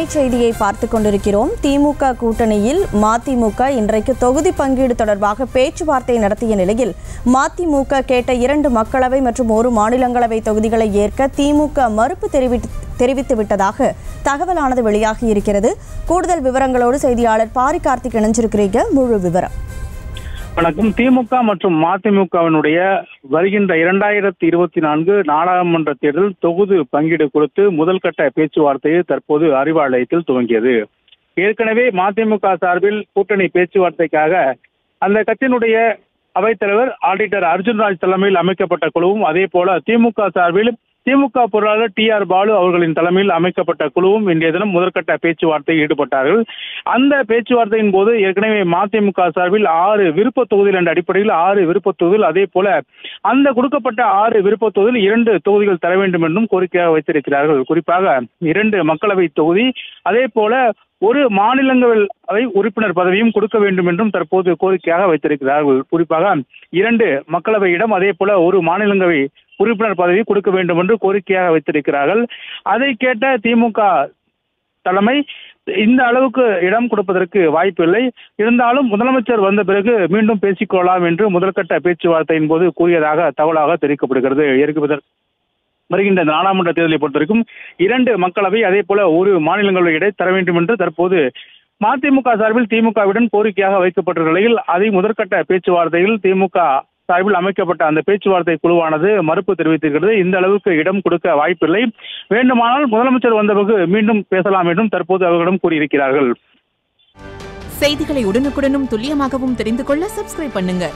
அண்மை செய்தியை பார்த்துக் கொண்டிருக்கிறோம். திமுக கூட்டணியில் மதிமுக இன்றைக்கு தொகுதி பங்கீடு தொடர்பாக பேச்சுவார்த்தை நடத்திய நிலையில் மதிமுக கேட்ட 2 மக்களவை மற்றும் 1 மாநிலங்களவை தொகுதிகளை ஏற்க திமுக மறுப்பு தெரிவித்து விட்டதாக தகவலானது வெளியாகி இருக்கிறது. கூடுதல் விவரங்களோடு செய்தியாளர் பாரி கார்த்திக் இணைஞ்சிருக்கிறீங்க. முழு விவரம். வணக்கம். திமுக மற்றும் மதிமுகவினுடைய வருகின்ற 2024 நாடாளுமன்ற தேர்தல் தொகுதி பங்கீடு குறித்து முதல் கட்ட பேச்சுவார்த்தையை தற்போது அறிவாலயத்தில் துவங்கியது. ஏற்கனவே மதிமுக சார்பில் கூட்டணி பேச்சுவார்த்தைக்காக அந்த கட்சியினுடைய அவைத்தலைவர் ஆடிட்டர் அர்ஜுன்ராஜ் தலைமையில் அமைக்கப்பட்ட குழுவும், அதே போல திமுக சார்பில் திமுக பொருளாளர் TR பாலு அவர்களின் தலைமையில் அமைக்கப்பட்ட குழுவும் இன்றைய தினம் முதற்கட்ட பேச்சுவார்த்தையில் ஈடுபட்டார்கள். அந்த பேச்சுவார்த்தையின் போது ஏற்கனவே மதிமுக சார்பில் 6 விருப்ப தொகுதிகள் என்ற அடிப்படையில் 6 விருப்ப தொகுதிகள், அதே போல அந்த கொடுக்கப்பட்ட 6 விருப்ப தொகுதியில் 2 தொகுதிகள் தர வேண்டும் என்றும் கோரிக்கையாக வைத்திருக்கிறார்கள். குறிப்பாக 2 மக்களவை தொகுதி, அதே போல 1 மாநிலங்களவை உறுப்பினர் பதவியும் கொடுக்க வேண்டும் என்றும் தற்போது கோரிக்கையாக வைத்திருக்கிறார்கள். குறிப்பாக 2 மக்களவையிடம், அதே போல 1 மாநிலங்களவை உறுப்பினர் பதவி கொடுக்க வேண்டும் என்று கோரிக்கையாக வைத்திருக்கிறார்கள். அதை கேட்ட திமுக தலைமை இந்த அளவுக்கு இடம் கொடுப்பதற்கு வாய்ப்பில்லை, இருந்தாலும் முதலமைச்சர் வந்த பிறகு மீண்டும் பேசிக்கொள்ளலாம் என்று முதல்கட்ட பேச்சுவார்த்தையின் போது கூறியதாக தகவலாக தெரிவிக்கப்படுகிறது. வருகின்ற நாடாளுமன்ற தேர்தலை பொறுத்தவரைக்கும் 2 மக்களவை, அதே போல 1 மாநிலங்களவை இடை தர வேண்டும் என்று தற்போது மதிமுக சார்பில் திமுகவுடன் கோரிக்கையாக வைக்கப்பட்ட நிலையில் அதை முதற்கட்ட பேச்சுவார்த்தையில் திமுக சார்பில் அமைக்கப்பட்ட அந்த பேச்சுவார்த்தை குழுவானது மறுப்பு தெரிவித்திருக்கிறது. இந்த அளவுக்கு இடம் கொடுக்க வாய்ப்பில்லை, வேண்டுமானால் முதலமைச்சர் வந்த பிறகு மீண்டும் பேசலாம் என்றும் தற்போது அவர்களிடம் கூறியிருக்கிறார்கள். செய்திகளை உடனுக்குடனும் துல்லியமாகவும் தெரிந்து கொள்ள சப்ஸ்கிரைப் பண்ணுங்க.